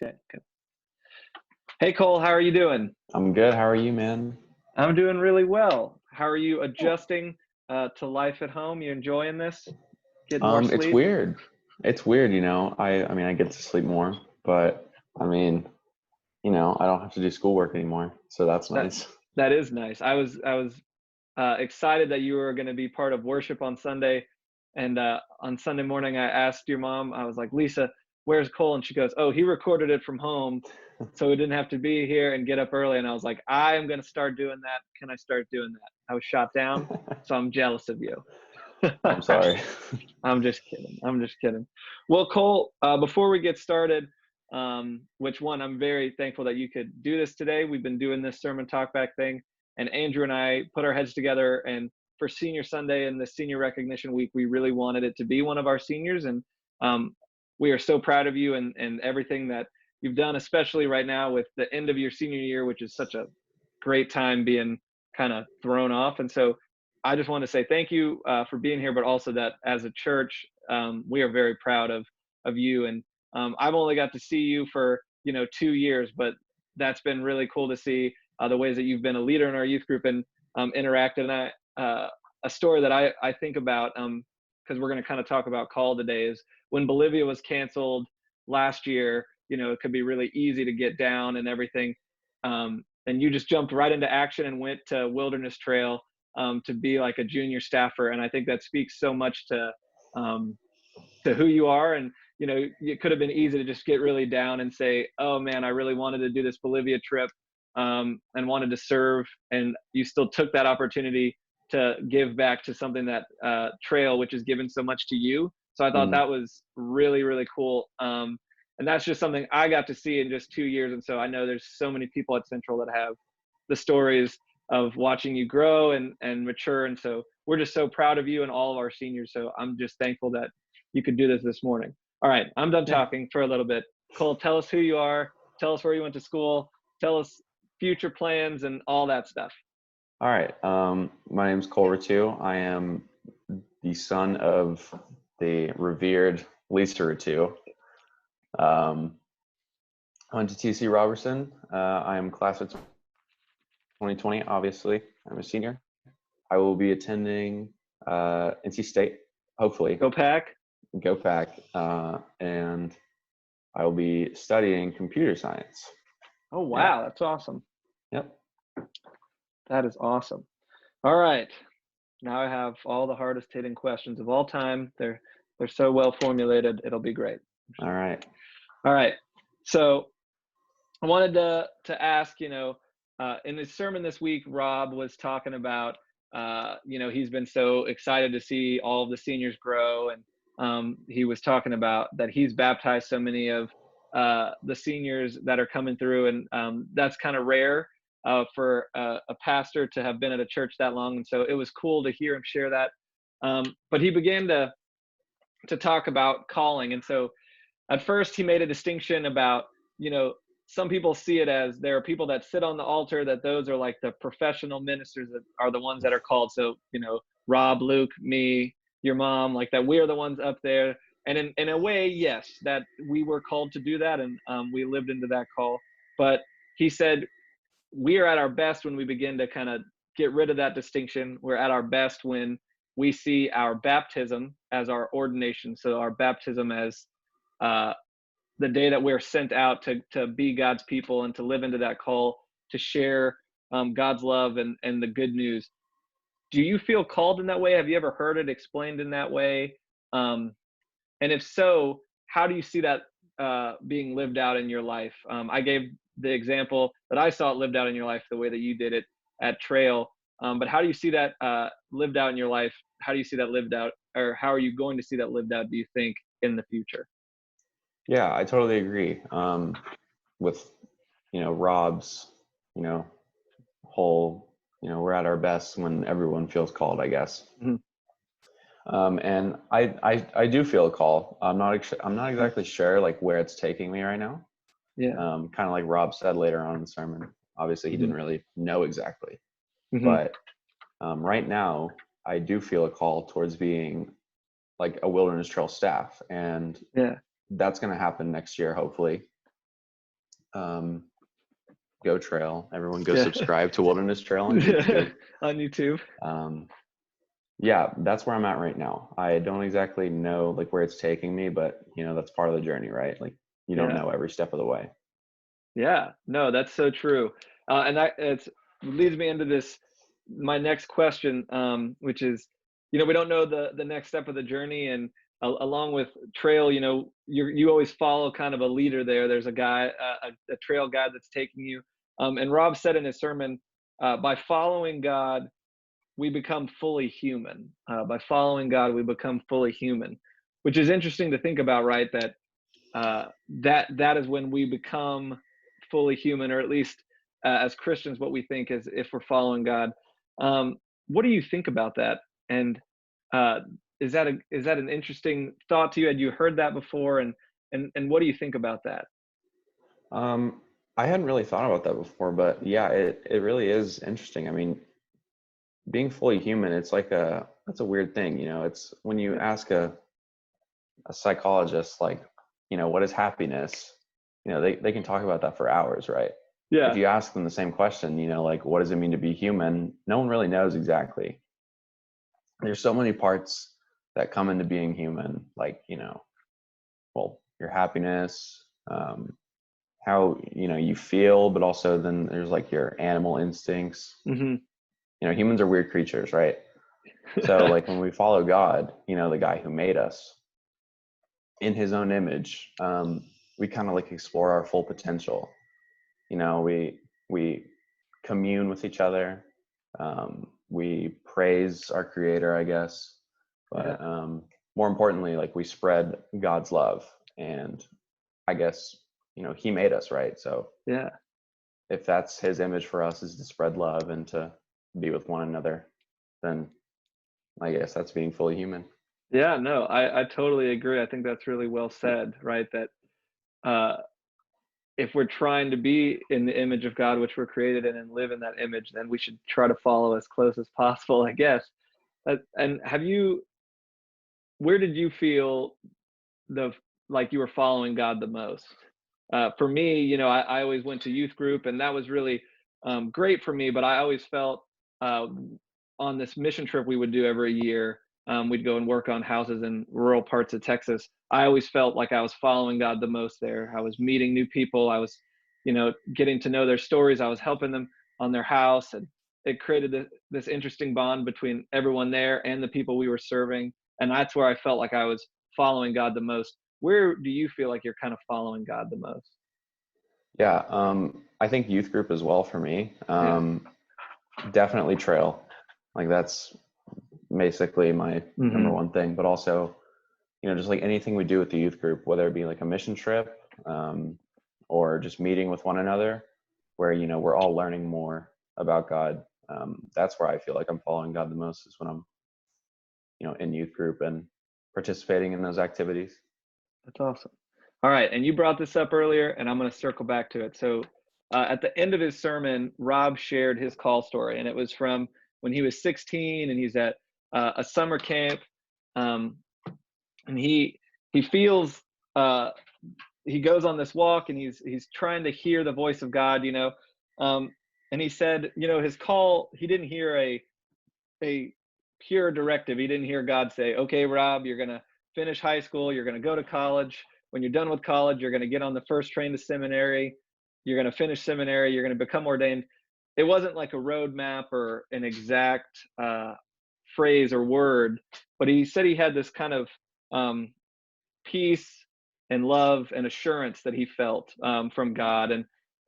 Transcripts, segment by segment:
Okay, good. Hey Cole, how are you doing? I'm good. How are you, man? I'm doing really well. How are you adjusting to life at home? You enjoying this? Getting more It's sleep? weird. It's weird, you know. I mean, I get to sleep more, but I mean, I don't have to do schoolwork anymore, so that's That nice. that is nice. I was excited that you were going to be part of worship on Sunday, and on Sunday morning I asked your mom. I was like, Lisa, where's Cole? And she goes, Oh, he recorded it from home, so he didn't have to be here and get up early. And I was like, I am going to start doing that. Can I start doing that? I was shot down, so I'm jealous of you. I'm sorry. I'm just kidding. I'm just kidding. Well, Cole, before we get started, which one, I'm very thankful that you could do this today. We've been doing this sermon talkback thing, and Andrew and I put our heads together. And for Senior Sunday and the Senior Recognition Week, we really wanted it to be one of our seniors. And we are so proud of you and everything that you've done, especially right now with the end of your senior year, which is such a great time being kind of thrown off. And so I just want to say thank you for being here, but also that as a church, we are very proud of you. And I've only got to see you for 2 years, but that's been really cool to see the ways that you've been a leader in our youth group and interactive. And a story that I think about because we're going to kind of talk about call today is when Bolivia was canceled last year. It could be really easy to get down and everything. And you just jumped right into action and went to Wilderness Trail to be like a junior staffer. And I think that speaks so much um, to who you are. And, it could have been easy to just get really down and say, oh man, I really wanted to do this Bolivia trip and wanted to serve. And you still took that opportunity to give back to something that trail, which has given so much to you. So I thought Mm, that was really, really cool. And that's just something I got to see in just 2 years. And so I know there's so many people at Central that have the stories of watching you grow and mature. And so we're just so proud of you and all of our seniors. So I'm just thankful that you could do this morning. All right, I'm done yeah. talking for a little bit. Cole, tell us who you are. Tell us where you went to school. Tell us future plans and all that stuff. All right. My name's Cole Rettew. I am the son of the revered Lisa Rettew. I went to TC Robertson. I am class of 2020. Obviously, I'm a senior. I will be attending NC State, hopefully. Go Pack. Go Pack, and I will be studying computer science. Oh, Yeah. wow. That's awesome. Yep. That is awesome. All right. Now I have all the hardest hitting questions of all time. They're so well formulated. It'll be great. All right. All right. So I wanted to ask, in his sermon this week, Rob was talking about, he's been so excited to see all of the seniors grow, and he was talking about that he's baptized so many of the seniors that are coming through, and that's kind of rare for a pastor to have been at a church that long, and so it was cool to hear him share that. But he began to talk about calling, and so at first he made a distinction about, some people see it as there are people that sit on the altar, that those are like the professional ministers that are the ones that are called. So, Rob, Luke, me, your mom, like that, we are the ones up there. And in a way, yes, that we were called to do that. And we lived into that call. But he said, we are at our best when we begin to kind of get rid of that distinction. We're at our best when we see our baptism as our ordination. So our baptism as uh, the day that we're sent out to be God's people and to live into that call to share God's love and the good news. Do you feel called in that way? Have you ever heard it explained in that way? And if so, how do you see that being lived out in your life? I gave the example that I saw it lived out in your life the way that you did it at Trail. But how do you see that lived out in your life? How do you see that lived out, or how are you going to see that lived out, do you think, in the future? Yeah, I totally agree. With Rob's, whole, we're at our best when everyone feels called, I guess. Mhm. And I do feel a call. I'm not exactly sure like where it's taking me right now. Yeah. Kind of like Rob said later on in the sermon. Obviously, he Mhm. didn't really know exactly, Mhm. but right now I do feel a call towards being like a Wilderness Trail staff, and Yeah. that's going to happen next year, hopefully. Go Trail. Everyone go Yeah. subscribe to Wilderness Trail on YouTube. On YouTube. Yeah, that's where I'm at right now. I don't exactly know like where it's taking me, but that's part of the journey, right? Like you don't Yeah. know every step of the way. Yeah, no, that's so true. And that leads me into my next question, which is, we don't know the next step of the journey, and along with trail, you always follow kind of a leader there. There's a guy, a trail guide that's taking you. And Rob said in his sermon, by following God, we become fully human. By following God, we become fully human, which is interesting to think about, right? That is when we become fully human, or at least as Christians, what we think is if we're following God. What do you think about that? And uh, is that an interesting thought to you? Had you heard that before? And what do you think about that? I hadn't really thought about that before, but yeah, it really is interesting. I mean, being fully human, that's a weird thing. It's when you ask a psychologist, like, what is happiness? They can talk about that for hours, right? If Yeah, you ask them the same question, like, what does it mean to be human? No one really knows exactly. There's so many parts that come into being human, like, well, your happiness, how, you feel, but also then there's like your animal instincts. hmm Humans are weird creatures, right? So like when we follow God, the guy who made us in his own image, we kind of like explore our full potential. We commune with each other. We praise our creator, I guess, yeah, but more importantly, like we spread God's love. And I guess, he made us, right? So yeah. if that's his image for us, is to spread love and to be with one another, then I guess that's being fully human. Yeah, no, I totally agree. I think that's really well said, right? That uh, if we're trying to be in the image of God, which we're created in, and live in that image, then we should try to follow as close as possible, I guess. And where did you feel the like you were following God the most? For me, I always went to youth group, and that was really great for me. But I always felt uh, on this mission trip we would do every year, we'd go and work on houses in rural parts of Texas. I always felt like I was following God the most there. I was meeting new people. I was, getting to know their stories. I was helping them on their house, and it created this interesting bond between everyone there and the people we were serving. And that's where I felt like I was following God the most. Where do you feel like you're kind of following God the most? Yeah, I think youth group as well for me. Yeah. Definitely trail. Like that's basically my number hmm one thing, but also, just like anything we do with the youth group, whether it be like a mission trip, or just meeting with one another, where, we're all learning more about God. That's where I feel like I'm following God the most, is when I'm, in youth group and participating in those activities. That's awesome. All right, and you brought this up earlier, and I'm going to circle back to it. So, at the end of his sermon, Rob shared his call story, and it was from when he was 16, and he's at a summer camp, um, and he feels he goes on this walk, and he's trying to hear the voice of God, um, and he said, his call, he didn't hear a pure directive. He didn't hear God say, "Okay, Rob, you're going to finish high school, you're going to go to college. When you're done with college, you're going to get on the first train to seminary. You're going to finish seminary, you're going to become ordained." It wasn't like a roadmap or an exact phrase or word, but he said he had this kind of um, peace and love and assurance that he felt from God. And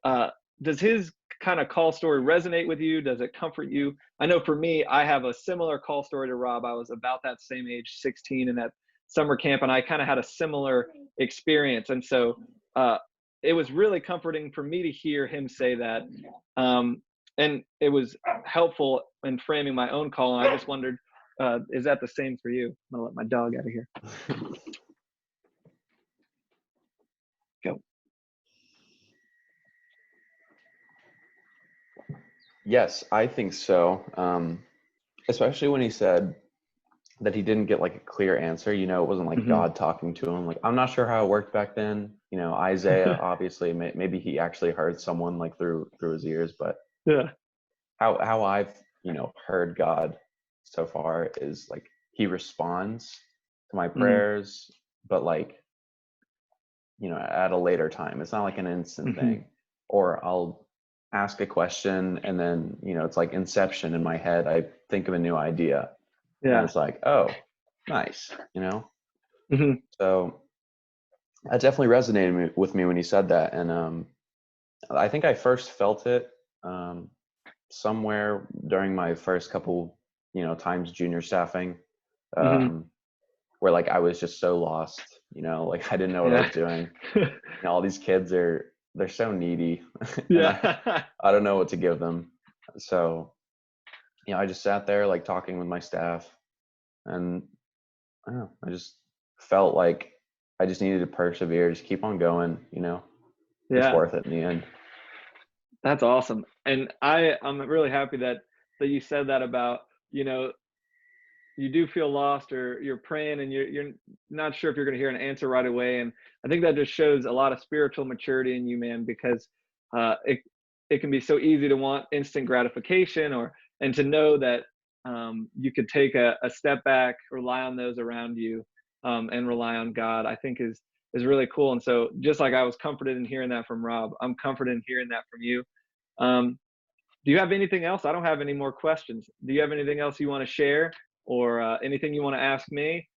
uh, does his kind of call story resonate with you? Does it comfort you? I know for me, I have a similar call story to Rob. I was about that same age, 16, in that summer camp, and I kind of had a similar experience. And so it was really comforting for me to hear him say that. Um, and it was helpful in framing my own call. And I just wondered, is that the same for you? I'm gonna let my dog out of here. Go. Yes, I think so. Especially when he said that he didn't get like a clear answer. You know, it wasn't like Hmm. God talking to him. Like, I'm not sure how it worked back then. You know, Isaiah, obviously, maybe he actually heard someone like through his ears, but Yeah. how I've, heard God so far is like he responds to my Hmm. prayers, but like, at a later time. It's not like an instant Hmm. thing. Or I'll ask a question and then, it's like inception in my head. I think of a new idea and Yeah. it's like, oh, nice. Hmm. So that definitely resonated with me when you said that. And I think I first felt it um, somewhere during my first couple, times junior staffing, Hmm. um, where like I was just so lost, like I didn't know what I Yeah. was doing. All these kids they're so needy and Yeah. I don't know what to give them. So, I just sat there like talking with my staff and I don't know, I just felt like I just needed to persevere, just keep on going. It's Yeah. worth it in the end. That's awesome. And I'm really happy that you said that about, you know, you do feel lost or you're praying and you're not sure if you're going to hear an answer right away. And I think that just shows a lot of spiritual maturity in you, man, because it can be so easy to want instant gratification and to know that you could take a step back, rely on those around you, and rely on God, I think is really cool. And so just like I was comforted in hearing that from Rob, I'm comforted in hearing that from you. Um, do you have anything else? I don't have any more questions. Do you have anything else you want to share or anything you want to ask me?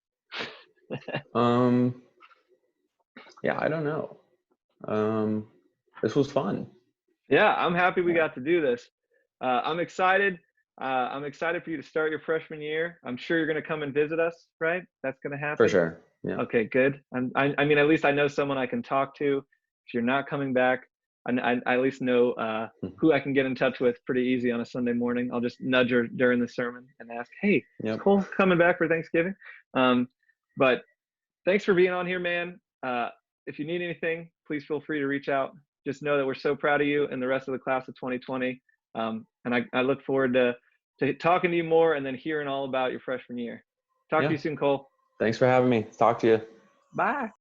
Um, yeah, I don't know. Um, this was fun. Yeah, I'm happy we Yeah, got to do this. I'm excited. I'm excited for you to start your freshman year. I'm sure you're going to come and visit us, right? That's going to for happen. sure. Yeah, Okay, good. I mean, at least I know someone I can talk to. If you're not coming back, I at least know who I can get in touch with pretty easy on a Sunday morning. I'll just nudge her during the sermon and ask, "Hey, is yep, Cole coming back for Thanksgiving?" Um, but thanks for being on here, man. If you need anything, please feel free to reach out. Just know that we're so proud of you and the rest of the class of 2020. And I look forward to talking to you more and then hearing all about your freshman year. Talk to yeah. you soon, Cole. Thanks for having me. Talk to you. Bye.